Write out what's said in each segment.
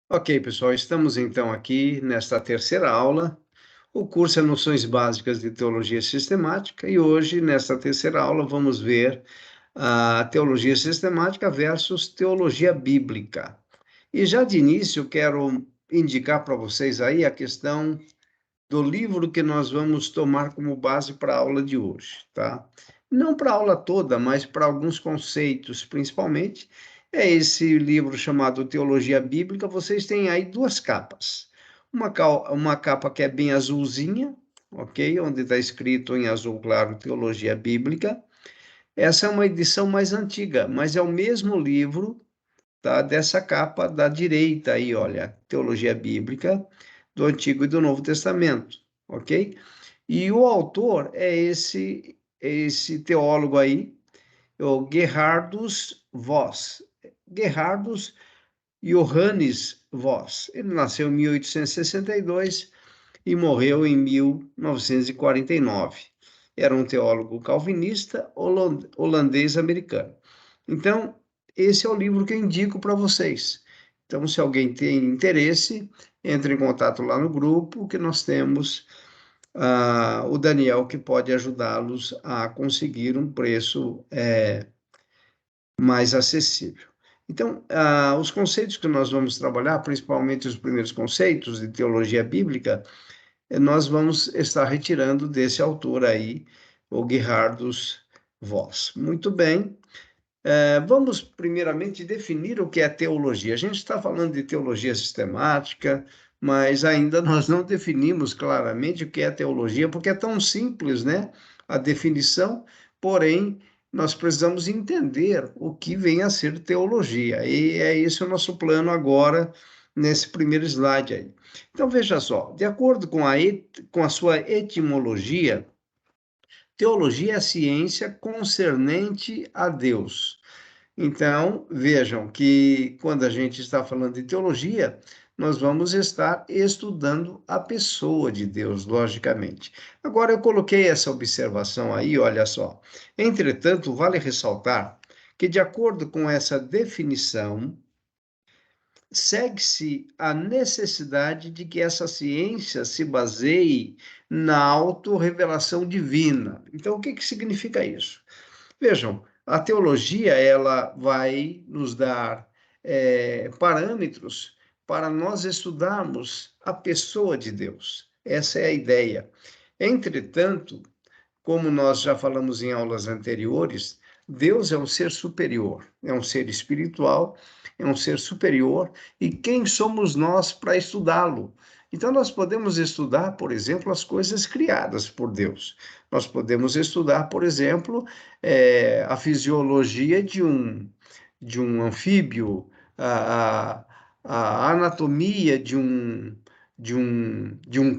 Ok, pessoal, estamos então aqui nesta terceira aula. O curso é Noções Básicas de Teologia Sistemática e hoje, nesta terceira aula, vamos ver a teologia sistemática versus teologia bíblica. E já de início, quero indicar para vocês aí a questão do livro que nós vamos tomar como base para a aula de hoje, tá? Não para a aula toda, mas para alguns conceitos, principalmente. É esse livro chamado Teologia Bíblica. Vocês têm aí duas capas. Uma capa que é bem azulzinha, ok? Onde está escrito em azul claro Teologia Bíblica. Essa é uma edição mais antiga, mas é o mesmo livro, tá? Dessa capa da direita aí, olha, Teologia Bíblica do Antigo e do Novo Testamento, ok? E o autor é esse teólogo aí, o Gerhardus Voss. Gerhardus Johannes Voss. Ele nasceu em 1862 e morreu em 1949. Era um teólogo calvinista holandês-americano. Então, esse é o livro que eu indico para vocês. Então, se alguém tem interesse, entre em contato lá no grupo, que nós temos o Daniel, que pode ajudá-los a conseguir um preço mais acessível. Então, os conceitos que nós vamos trabalhar, principalmente os primeiros conceitos de teologia bíblica, nós vamos estar retirando desse autor aí, o Gerhardus Voss. Muito bem. Vamos primeiramente definir o que é teologia. A gente está falando de teologia sistemática, mas ainda nós não definimos claramente o que é teologia, porque é tão simples, né? A definição, porém, nós precisamos entender o que vem a ser teologia. E é esse o nosso plano agora, nesse primeiro slide aí. Então, veja só, de acordo com a sua etimologia, teologia é a ciência concernente a Deus. Então, vejam que quando a gente está falando de teologia, nós vamos estar estudando a pessoa de Deus, logicamente. Agora, eu coloquei essa observação aí, olha só. Entretanto, vale ressaltar que, de acordo com essa definição, segue-se a necessidade de que essa ciência se baseie na autorrevelação divina. Então, o que que significa isso? Vejam, a teologia ela vai nos dar parâmetros para nós estudarmos a pessoa de Deus. Essa é a ideia. Entretanto, como nós já falamos em aulas anteriores, Deus é um ser superior, é um ser espiritual, é um ser superior, e quem somos nós para estudá-lo? Então, nós podemos estudar, por exemplo, as coisas criadas por Deus. Nós podemos estudar, por exemplo, a fisiologia de um anfíbio, a, a anatomia de um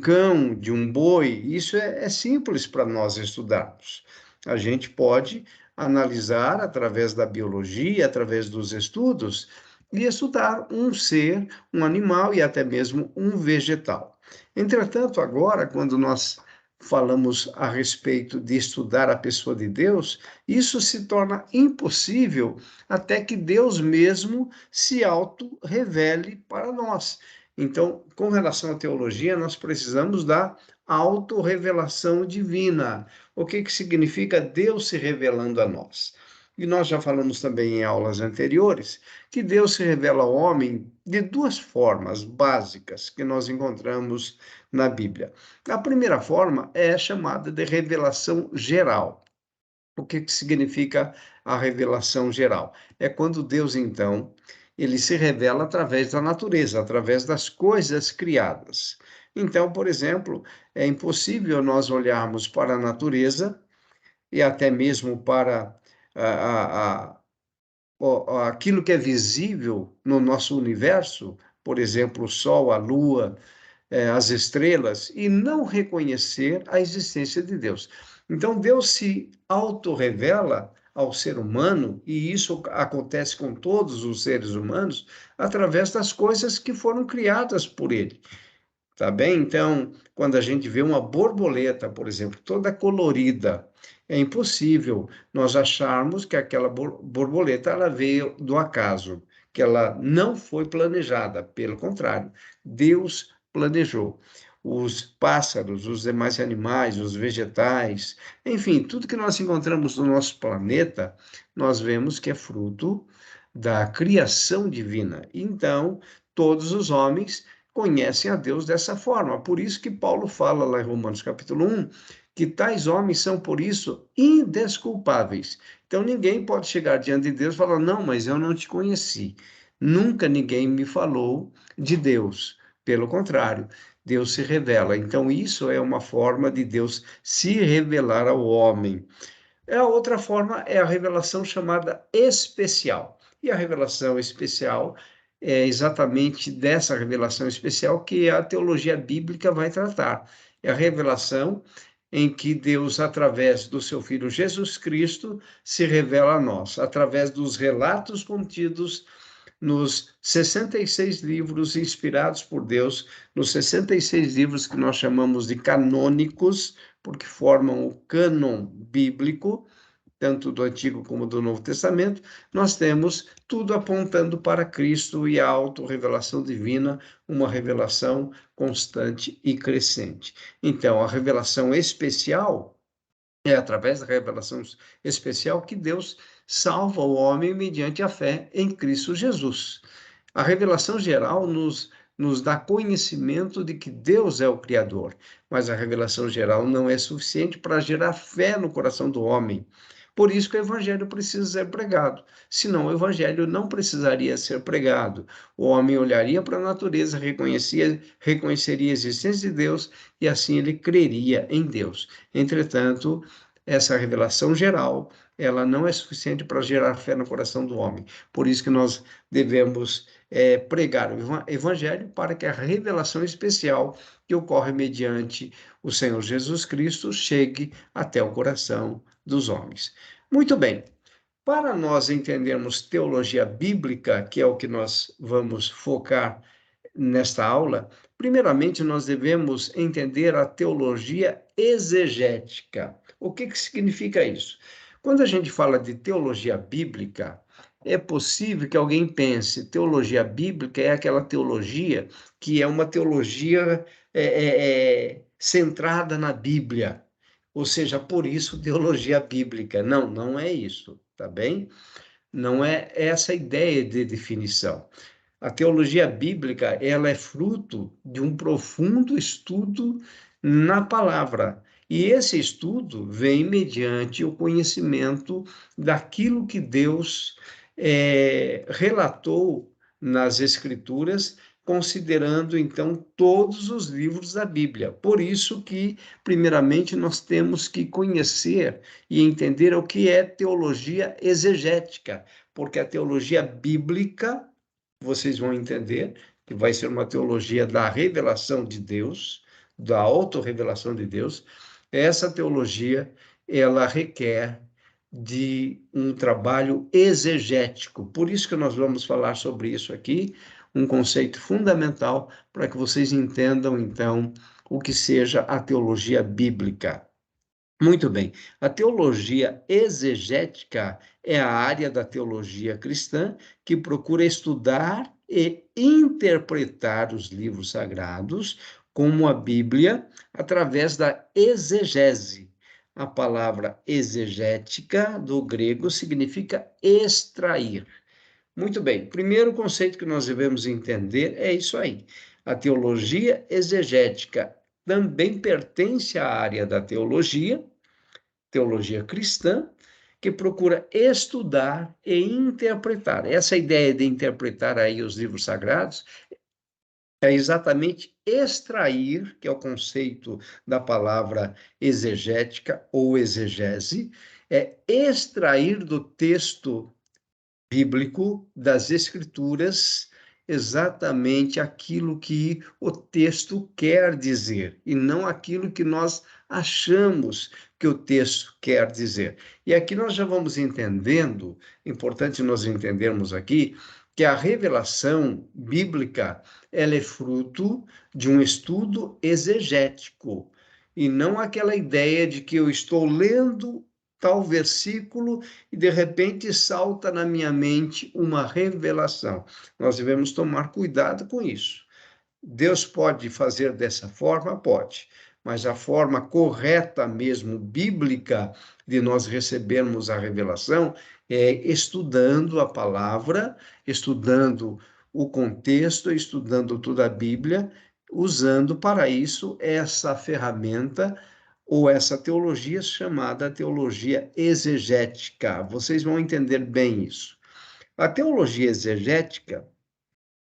cão, de um boi. Isso é simples para nós estudarmos. A gente pode analisar através da biologia, através dos estudos, e estudar um ser, um animal e até mesmo um vegetal. Entretanto, agora, quando nós falamos a respeito de estudar a pessoa de Deus, isso se torna impossível até que Deus mesmo se auto-revele para nós. Então, com relação à teologia, nós precisamos da autorrevelação divina. O que que significa Deus se revelando a nós? E nós já falamos também em aulas anteriores que Deus se revela ao homem de duas formas básicas que nós encontramos na Bíblia. A primeira forma é chamada de revelação geral. O que que significa a revelação geral? É quando Deus, então, ele se revela através da natureza, através das coisas criadas. Então, por exemplo, é impossível nós olharmos para a natureza e até mesmo para aquilo que é visível no nosso universo, por exemplo, o Sol, a Lua, as estrelas, e não reconhecer a existência de Deus. Então, Deus se autorrevela ao ser humano, e isso acontece com todos os seres humanos, através das coisas que foram criadas por ele. Tá bem? Então, quando a gente vê uma borboleta, por exemplo, toda colorida, é impossível nós acharmos que aquela borboleta ela veio do acaso, que ela não foi planejada, pelo contrário, Deus planejou. Os pássaros, os demais animais, os vegetais, enfim, tudo que nós encontramos no nosso planeta, nós vemos que é fruto da criação divina. Então, todos os homens conhecem a Deus dessa forma. Por isso que Paulo fala lá em Romanos capítulo 1, que tais homens são, por isso, indesculpáveis. Então, ninguém pode chegar diante de Deus e falar, não, mas eu não te conheci. Nunca ninguém me falou de Deus. Pelo contrário, Deus se revela. Então, isso é uma forma de Deus se revelar ao homem. A outra forma é a revelação chamada especial. E a revelação especial é exatamente dessa revelação especial que a teologia bíblica vai tratar. É a revelação em que Deus, através do seu Filho Jesus Cristo, se revela a nós, através dos relatos contidos nos 66 livros inspirados por Deus, nos 66 livros que nós chamamos de canônicos, porque formam o cânon bíblico, tanto do Antigo como do Novo Testamento, nós temos tudo apontando para Cristo e a autorrevelação divina, uma revelação constante e crescente. Então, a revelação especial é através da revelação especial que Deus salva o homem mediante a fé em Cristo Jesus. A revelação geral nos dá conhecimento de que Deus é o Criador, mas a revelação geral não é suficiente para gerar fé no coração do homem. Por isso que o evangelho precisa ser pregado. Senão o evangelho não precisaria ser pregado. O homem olharia para a natureza, reconheceria a existência de Deus e assim ele creria em Deus. Entretanto, essa revelação geral, ela não é suficiente para gerar fé no coração do homem. Por isso que nós devemos pregar o evangelho para que a revelação especial que ocorre mediante o Senhor Jesus Cristo chegue até o coração dos homens. Muito bem, para nós entendermos teologia bíblica, que é o que nós vamos focar nesta aula, primeiramente nós devemos entender a teologia exegética. O que significa isso? Quando a gente fala de teologia bíblica, é possível que alguém pense, teologia bíblica é aquela teologia que é uma teologia centrada na Bíblia, ou seja, por isso teologia bíblica. Não, não é isso, tá bem? Não é essa a ideia de definição. A teologia bíblica, ela é fruto de um profundo estudo na palavra. E esse estudo vem mediante o conhecimento daquilo que Deus relatou nas Escrituras, considerando então todos os livros da Bíblia. Por isso que, primeiramente, nós temos que conhecer e entender o que é teologia exegética, porque a teologia bíblica, vocês vão entender que vai ser uma teologia da revelação de Deus, da autorrevelação de Deus. Essa teologia, ela requer de um trabalho exegético. Por isso que nós vamos falar sobre isso aqui, um conceito fundamental para que vocês entendam, então, o que seja a teologia bíblica. Muito bem, a teologia exegética é a área da teologia cristã que procura estudar e interpretar os livros sagrados, como a Bíblia, através da exegese. A palavra exegética, do grego, significa extrair. Muito bem, primeiro conceito que nós devemos entender é isso aí. A teologia exegética também pertence à área da teologia cristã, que procura estudar e interpretar. Essa ideia de interpretar aí os livros sagrados é exatamente extrair, que é o conceito da palavra exegética ou exegese, é extrair do texto bíblico, das Escrituras, exatamente aquilo que o texto quer dizer, e não aquilo que nós achamos que o texto quer dizer. E aqui nós já vamos entendendo, importante nós entendermos aqui, que a revelação bíblica, ela é fruto de um estudo exegético, e não aquela ideia de que eu estou lendo tal versículo e de repente salta na minha mente uma revelação. Nós devemos tomar cuidado com isso. Deus pode fazer dessa forma? Pode. Mas a forma correta mesmo, bíblica, de nós recebermos a revelação é estudando a palavra, estudando o contexto, estudando toda a Bíblia, usando para isso essa ferramenta ou essa teologia chamada teologia exegética. Vocês vão entender bem isso. A teologia exegética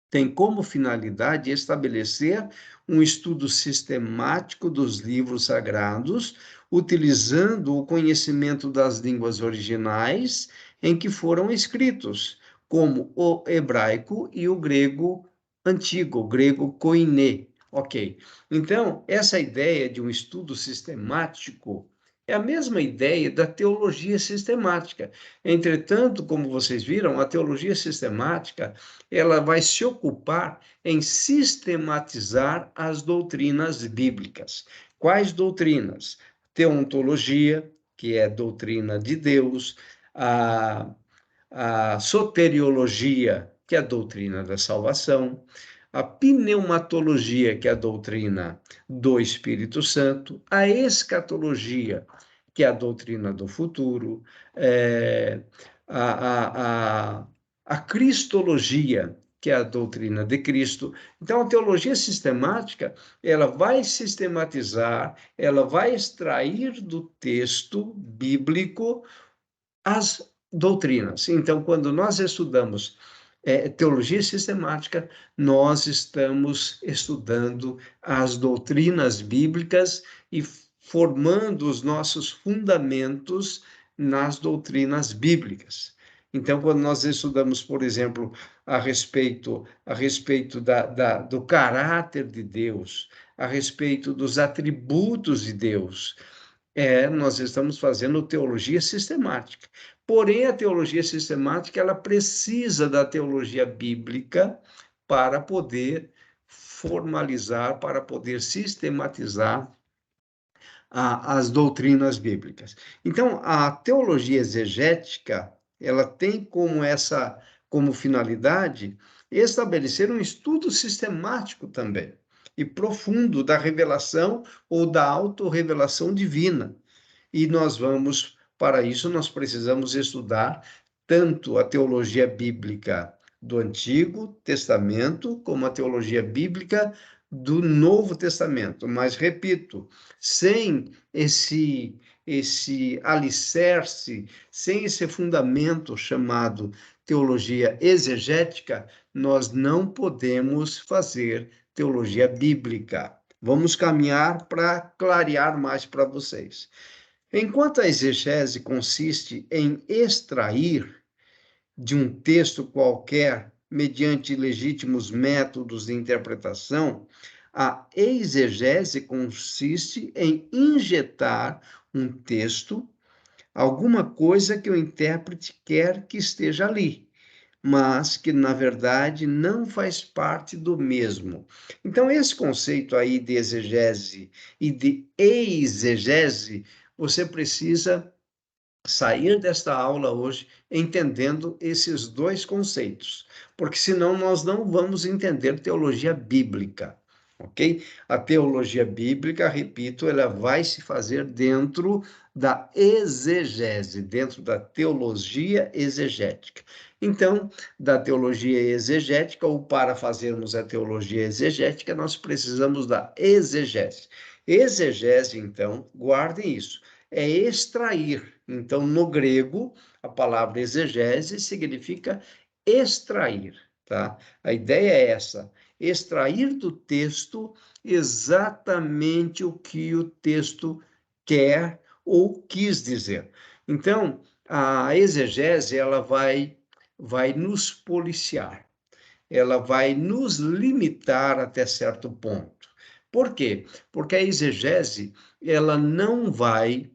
tem como finalidade estabelecer um estudo sistemático dos livros sagrados, utilizando o conhecimento das línguas originais em que foram escritos, como o hebraico e o grego antigo, o grego koiné. Ok. Então, essa ideia de um estudo sistemático é a mesma ideia da teologia sistemática. Entretanto, como vocês viram, a teologia sistemática ela vai se ocupar em sistematizar as doutrinas bíblicas. Quais doutrinas? Teontologia, que é doutrina de Deus, a soteriologia, que é a doutrina da salvação, a pneumatologia, que é a doutrina do Espírito Santo, a escatologia, que é a doutrina do futuro, a cristologia, que é a doutrina de Cristo. Então, a teologia sistemática, ela vai sistematizar, ela vai extrair do texto bíblico as doutrinas. Então, quando nós estudamos teologia sistemática, nós estamos estudando as doutrinas bíblicas e formando os nossos fundamentos nas doutrinas bíblicas. Então, quando nós estudamos, por exemplo, a respeito do caráter de Deus, a respeito dos atributos de Deus, nós estamos fazendo teologia sistemática. Porém, a teologia sistemática, ela precisa da teologia bíblica para poder formalizar, para poder sistematizar as doutrinas bíblicas. Então, a teologia exegética, ela tem como finalidade estabelecer um estudo sistemático também e profundo da revelação ou da autorrevelação divina. E para isso, nós precisamos estudar tanto a teologia bíblica do Antigo Testamento, como a teologia bíblica do Novo Testamento. Mas, repito, sem esse alicerce, sem esse fundamento chamado teologia exegética, nós não podemos fazer teologia bíblica. Vamos caminhar para clarear mais para vocês. Enquanto a exegese consiste em extrair de um texto qualquer, mediante legítimos métodos de interpretação, a exegese consiste em injetar um texto, alguma coisa que o intérprete quer que esteja ali, mas que, na verdade, não faz parte do mesmo. Então, esse conceito aí de exegese e de exegese, você precisa sair desta aula hoje entendendo esses dois conceitos, porque senão nós não vamos entender teologia bíblica, ok? A teologia bíblica, repito, ela vai se fazer dentro da exegese, dentro da teologia exegética. Então, da teologia exegética, ou para fazermos a teologia exegética, nós precisamos da exegese. Exegese, então, guardem isso, é extrair. Então, no grego, a palavra exegese significa extrair, tá? A ideia é essa, extrair do texto exatamente o que o texto quer ou quis dizer. Então, a exegese, ela vai nos policiar, ela vai nos limitar até certo ponto. Por quê? Porque a exegese, ela não vai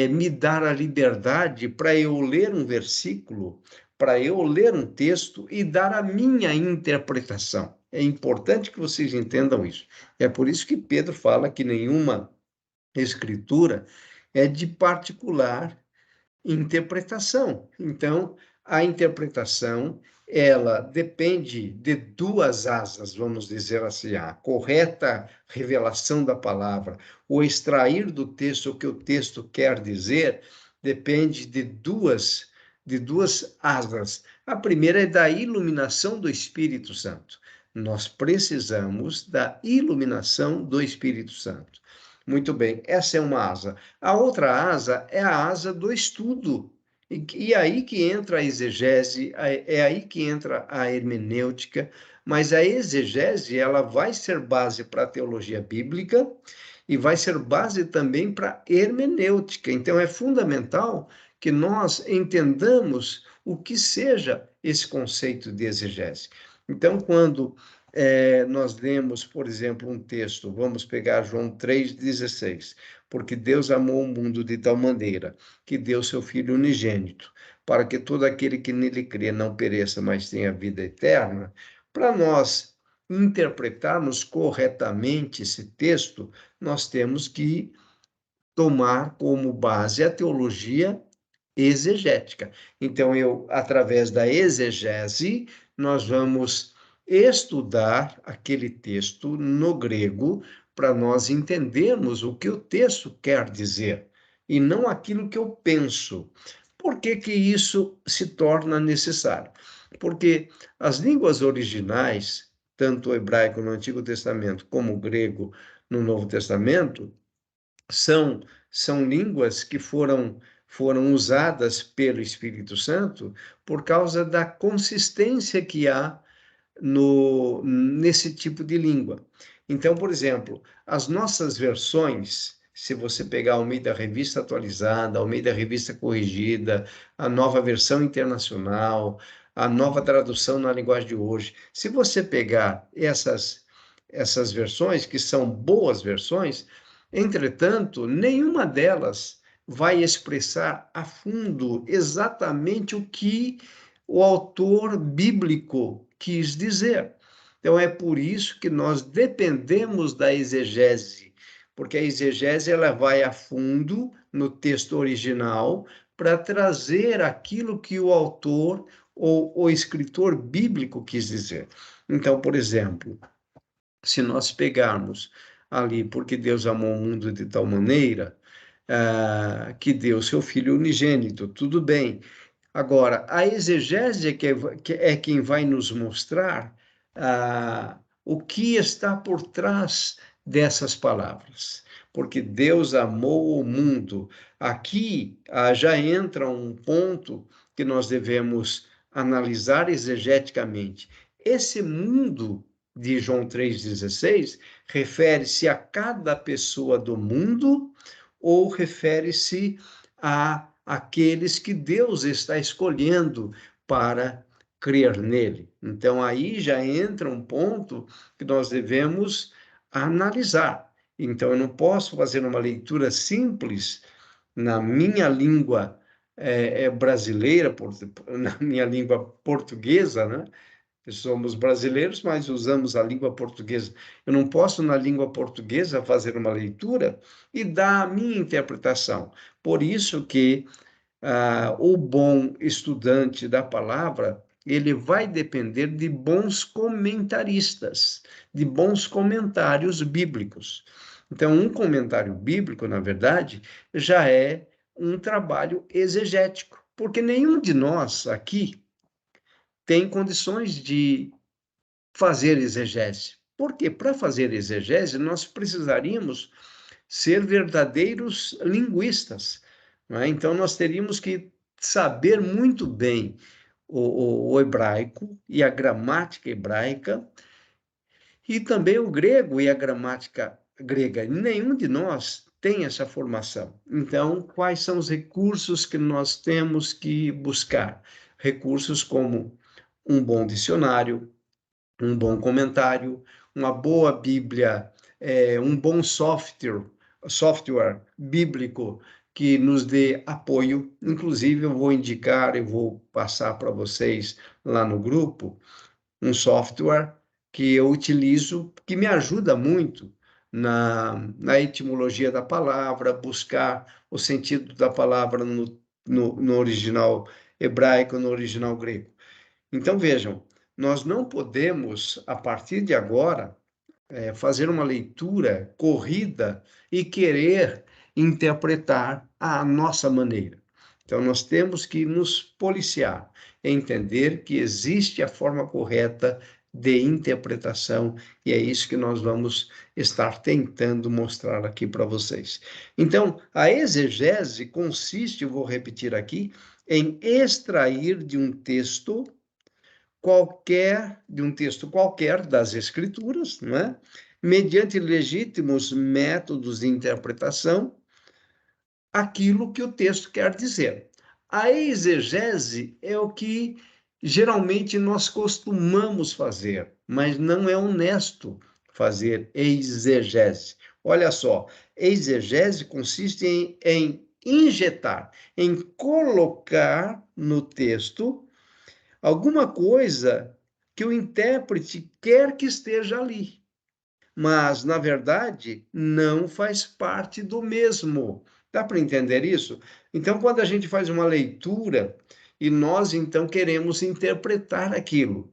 me dar a liberdade para eu ler um versículo, para eu ler um texto e dar a minha interpretação. É importante que vocês entendam isso. É por isso que Pedro fala que nenhuma escritura é de particular interpretação. Então, a interpretação, ela depende de duas asas, vamos dizer assim, a correta revelação da palavra, o extrair do texto o que o texto quer dizer, depende de duas asas. A primeira é da iluminação do Espírito Santo. Nós precisamos da iluminação do Espírito Santo. Muito bem, essa é uma asa. A outra asa é a asa do estudo. E aí que entra a exegese, é aí que entra a hermenêutica, mas a exegese ela vai ser base para a teologia bíblica e vai ser base também para a hermenêutica. Então é fundamental que nós entendamos o que seja esse conceito de exegese. Então, quando nós lemos, por exemplo, um texto, vamos pegar João 3,16, porque Deus amou o mundo de tal maneira que deu seu Filho unigênito, para que todo aquele que nele crê não pereça, mas tenha vida eterna. Para nós interpretarmos corretamente esse texto, nós temos que tomar como base a teologia exegética. Então, através da exegese, nós vamos estudar aquele texto no grego para nós entendermos o que o texto quer dizer e não aquilo que eu penso. Por que que isso se torna necessário? Porque as línguas originais, tanto o hebraico no Antigo Testamento como o grego no Novo Testamento, são, são línguas que foram usadas pelo Espírito Santo por causa da consistência que há nesse tipo de língua. Então, por exemplo, as nossas versões, se você pegar a Almeida Revista Atualizada, a Almeida Revista Corrigida, a nova versão internacional, a nova tradução na linguagem de hoje, se você pegar essas versões, que são boas versões, entretanto, nenhuma delas vai expressar a fundo exatamente o que o autor bíblico quis dizer. Então, é por isso que nós dependemos da exegese, porque a exegese ela vai a fundo no texto original para trazer aquilo que o autor ou o escritor bíblico quis dizer. Então, por exemplo, se nós pegarmos ali, porque Deus amou o mundo de tal maneira que deu seu Filho unigênito, tudo bem. Agora, a exegese que é quem vai nos mostrar o que está por trás dessas palavras. Porque Deus amou o mundo. Aqui já entra um ponto que nós devemos analisar exegeticamente. Esse mundo de João 3,16 refere-se a cada pessoa do mundo ou refere-se a aqueles que Deus está escolhendo para crer nele. Então, aí já entra um ponto que nós devemos analisar. Então, eu não posso fazer uma leitura simples na minha língua brasileira, na minha língua portuguesa, né? Somos brasileiros, mas usamos a língua portuguesa. Eu não posso, na língua portuguesa, fazer uma leitura e dar a minha interpretação. Por isso que o bom estudante da palavra, ele vai depender de bons comentaristas, de bons comentários bíblicos. Então, um comentário bíblico, na verdade, já é um trabalho exegético, porque nenhum de nós aqui tem condições de fazer exegese. Porque para fazer exegese, nós precisaríamos ser verdadeiros linguistas. Não é? Então, nós teríamos que saber muito bem o hebraico e a gramática hebraica, e também o grego e a gramática grega. Nenhum de nós tem essa formação. Então, quais são os recursos que nós temos que buscar? Recursos como um bom dicionário, um bom comentário, uma boa Bíblia, um bom software bíblico que nos dê apoio. Inclusive, eu vou indicar, eu vou passar para vocês lá no grupo, um software que eu utilizo, que me ajuda muito na etimologia da palavra, buscar o sentido da palavra no no original hebraico, no original grego. Então, vejam, nós não podemos, a partir de agora, fazer uma leitura corrida e querer interpretar à nossa maneira. Então, nós temos que nos policiar, entender que existe a forma correta de interpretação, e é isso que nós vamos estar tentando mostrar aqui para vocês. Então, a exegese consiste, eu vou repetir aqui, em extrair de um texto qualquer das escrituras, não é? Mediante legítimos métodos de interpretação, aquilo que o texto quer dizer. A exegese é o que geralmente nós costumamos fazer, mas não é honesto fazer exegese. Olha só, exegese consiste em injetar, em colocar no texto alguma coisa que o intérprete quer que esteja ali, mas, na verdade, não faz parte do mesmo. Dá para entender isso? Então, quando a gente faz uma leitura e nós, então, queremos interpretar aquilo,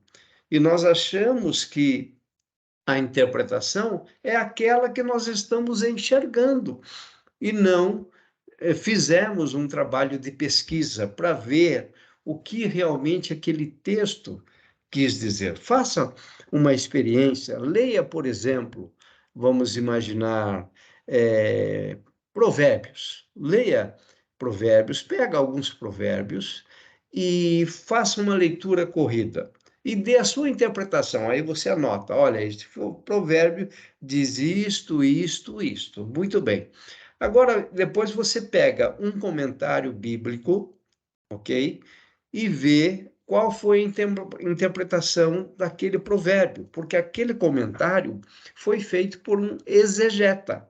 e nós achamos que a interpretação é aquela que nós estamos enxergando, e não fizemos um trabalho de pesquisa para ver o que realmente aquele texto quis dizer. Faça uma experiência, leia, por exemplo, vamos imaginar, provérbios. Leia provérbios, pega alguns provérbios e faça uma leitura corrida. E dê a sua interpretação. Aí você anota, olha, este provérbio diz isto, isto, isto. Muito bem. Agora, depois você pega um comentário bíblico, ok? E vê qual foi a interpretação daquele provérbio, porque aquele comentário foi feito por um exegeta,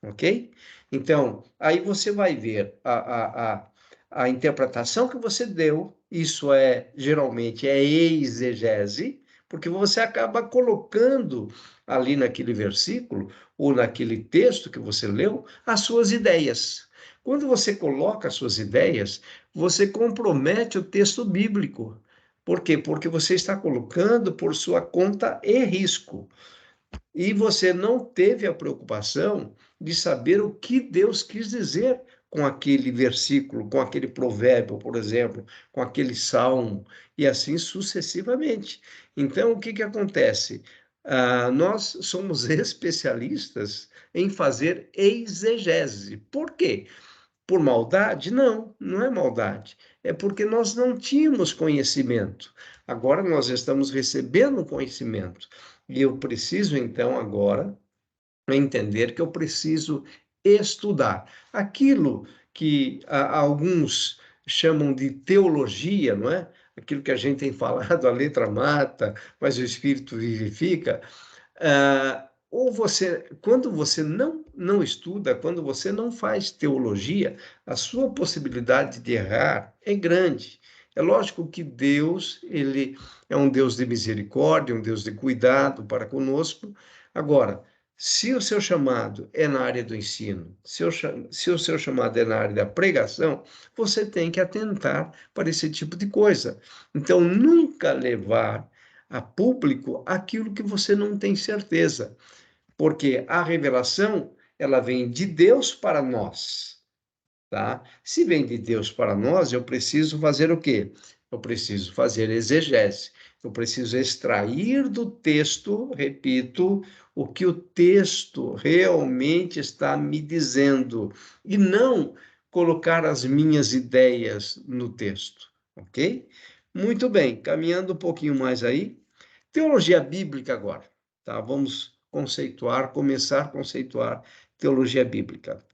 ok? Então, aí você vai ver a interpretação que você deu, isso geralmente é exegese, porque você acaba colocando ali naquele versículo ou naquele texto que você leu as suas ideias. Quando você coloca as suas ideias, você compromete o texto bíblico. Por quê? Porque você está colocando por sua conta e risco. E você não teve a preocupação de saber o que Deus quis dizer com aquele versículo, com aquele provérbio, por exemplo, com aquele salmo, e assim sucessivamente. Então, o que que acontece? Nós somos especialistas em fazer exegese. Por quê? Por maldade? Não, não é maldade. É porque nós não tínhamos conhecimento. Agora nós estamos recebendo conhecimento. E eu preciso, então, agora, entender que eu preciso estudar. Aquilo que alguns chamam de teologia, não é? Aquilo que a gente tem falado, a letra mata, mas o espírito vivifica. Ou você, quando você não estuda, quando você não faz teologia, a sua possibilidade de errar é grande. É lógico que Deus, ele é um Deus de misericórdia, um Deus de cuidado para conosco. Agora, se o seu chamado é na área do ensino, se o seu chamado é na área da pregação, você tem que atentar para esse tipo de coisa. Então, nunca levar a público aquilo que você não tem certeza, porque a revelação, ela vem de Deus para nós, tá? Se vem de Deus para nós, eu preciso fazer o quê? Eu preciso fazer exegese. Eu preciso extrair do texto, repito, o que o texto realmente está me dizendo e não colocar as minhas ideias no texto, ok? Muito bem, caminhando um pouquinho mais aí. Teologia bíblica agora, tá? Vamos começar a conceituar teologia bíblica.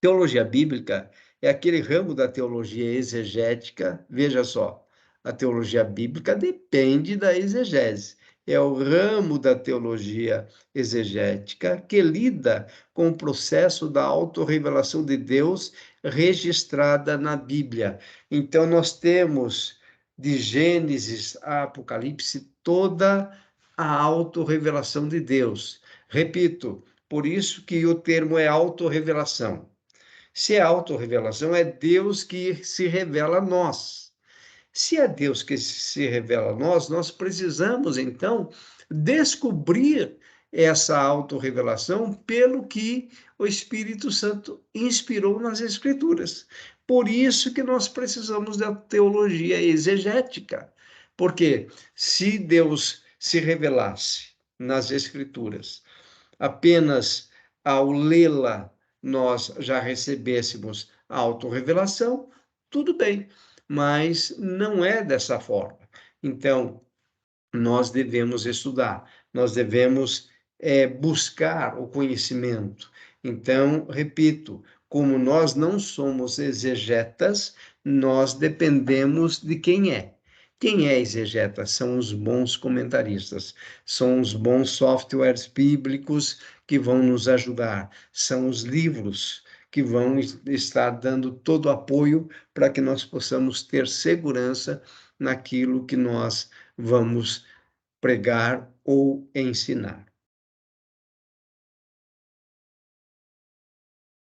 Teologia bíblica é aquele ramo da teologia exegética. Veja só, a teologia bíblica depende da exegese. É o ramo da teologia exegética que lida com o processo da autorrevelação de Deus registrada na Bíblia. Então, nós temos de Gênesis a Apocalipse toda a autorrevelação de Deus. Repito, por isso que o termo é autorrevelação. Se é autorrevelação, é Deus que se revela a nós. Se é Deus que se revela a nós, nós precisamos, então, descobrir essa autorrevelação pelo que o Espírito Santo inspirou nas Escrituras. Por isso que nós precisamos da teologia exegética. Porque se Deus se revelasse nas Escrituras apenas ao lê-la nós já recebêssemos a autorrevelação, tudo bem, mas não é dessa forma. Então, nós devemos estudar, nós devemos buscar o conhecimento. Então, repito, como nós não somos exegetas, nós dependemos de quem é. Quem é exegeta? São os bons comentaristas, são os bons softwares bíblicos que vão nos ajudar, são os livros que vão estar dando todo o apoio para que nós possamos ter segurança naquilo que nós vamos pregar ou ensinar.